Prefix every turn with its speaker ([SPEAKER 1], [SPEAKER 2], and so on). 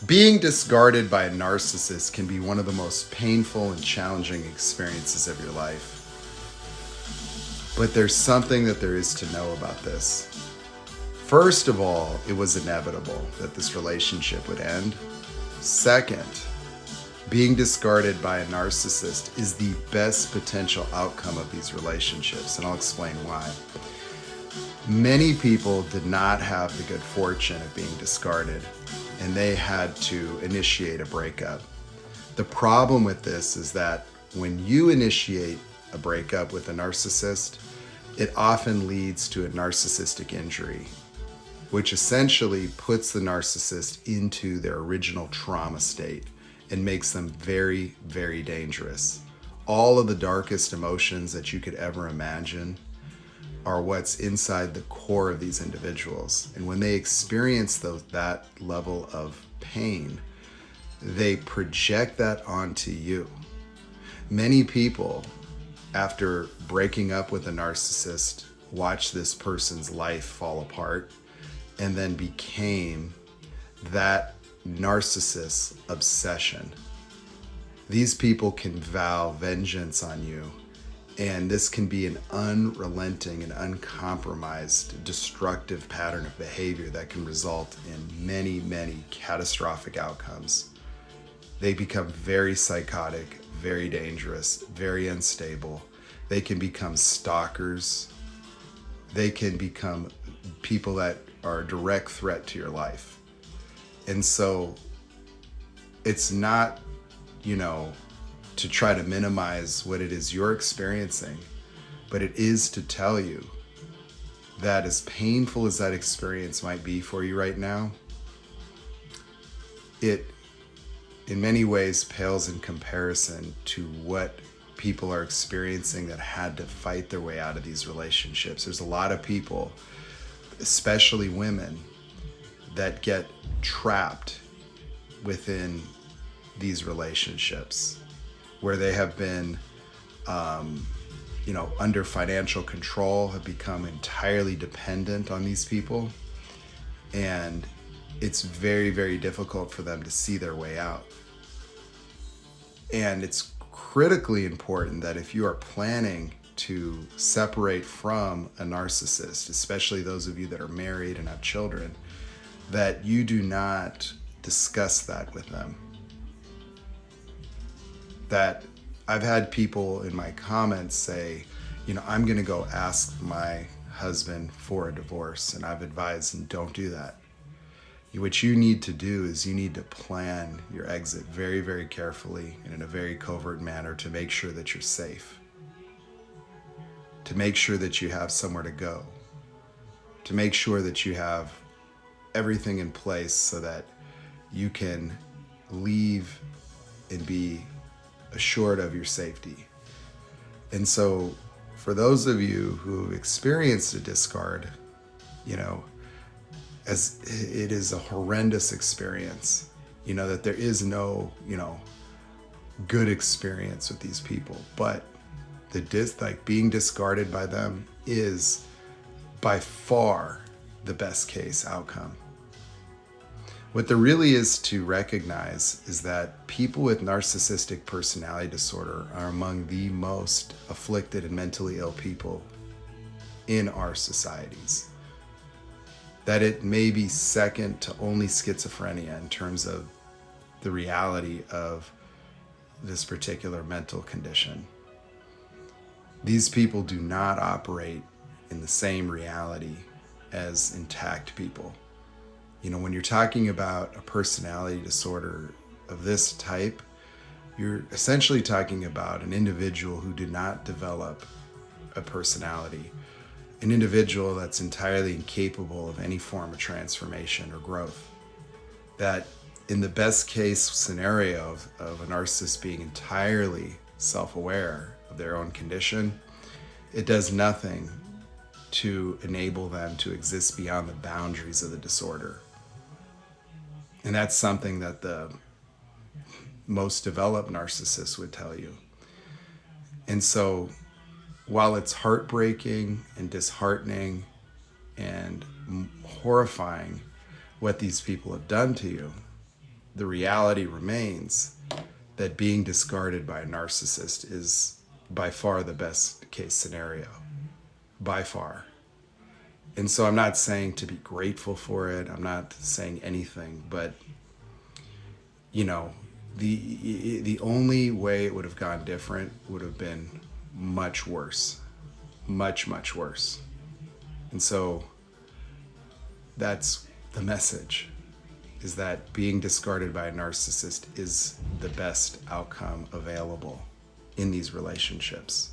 [SPEAKER 1] Being discarded by a narcissist can be one of the most painful and challenging experiences of your life. But there's something that there is to know about this. First of all, it was inevitable that this relationship would end. Second, being discarded by a narcissist is the best potential outcome of these relationships, and I'll explain why. Many people did not have the good fortune of being discarded, and they had to initiate a breakup. The problem with this is that when you initiate a breakup with a narcissist, it often leads to a narcissistic injury, which essentially puts the narcissist into their original trauma state and makes them very, very dangerous. All of the darkest emotions that you could ever imagine are what's inside the core of these individuals. And when they experience that level of pain, they project that onto you. Many people, after breaking up with a narcissist, watch this person's life fall apart and then became that narcissist's obsession. These people can vow vengeance on you, and this can be an unrelenting and uncompromised destructive pattern of behavior that can result in many, many catastrophic outcomes. They become very psychotic, very dangerous, very unstable. They can become stalkers. They can become people that are a direct threat to your life. And so it's not, to try to minimize what it is you're experiencing, but it is to tell you that as painful as that experience might be for you right now, it in many ways pales in comparison to what people are experiencing that had to fight their way out of these relationships. There's a lot of people, especially women, that get trapped within these relationships where they have been, under financial control, have become entirely dependent on these people. And it's very, very difficult for them to see their way out. And it's critically important that if you are planning to separate from a narcissist, especially those of you that are married and have children, that you do not discuss that with them. That I've had people in my comments say, I'm going to go ask my husband for a divorce, and I've advised them, don't do that. What you need to do is you need to plan your exit very, very carefully and in a very covert manner to make sure that you're safe, to make sure that you have somewhere to go, to make sure that you have everything in place so that you can leave and be assured of your safety. And so for those of you who experienced a discard, as it is a horrendous experience, that there is no, good experience with these people, but being discarded by them is by far the best case outcome. What there really is to recognize is that people with narcissistic personality disorder are among the most afflicted and mentally ill people in our societies. That it may be second to only schizophrenia in terms of the reality of this particular mental condition. These people do not operate in the same reality as intact people. When you're talking about a personality disorder of this type, you're essentially talking about an individual who did not develop a personality, an individual that's entirely incapable of any form of transformation or growth. That in the best case scenario of a narcissist being entirely self-aware of their own condition, it does nothing to enable them to exist beyond the boundaries of the disorder. And that's something that the most developed narcissists would tell you. And so while it's heartbreaking and disheartening and horrifying what these people have done to you, the reality remains that being discarded by a narcissist is by far the best case scenario. By far. And so I'm not saying to be grateful for it. I'm not saying anything, but you know, the only way it would have gone different would have been much worse. Much, much worse. And so that's the message, is that being discarded by a narcissist is the best outcome available in these relationships.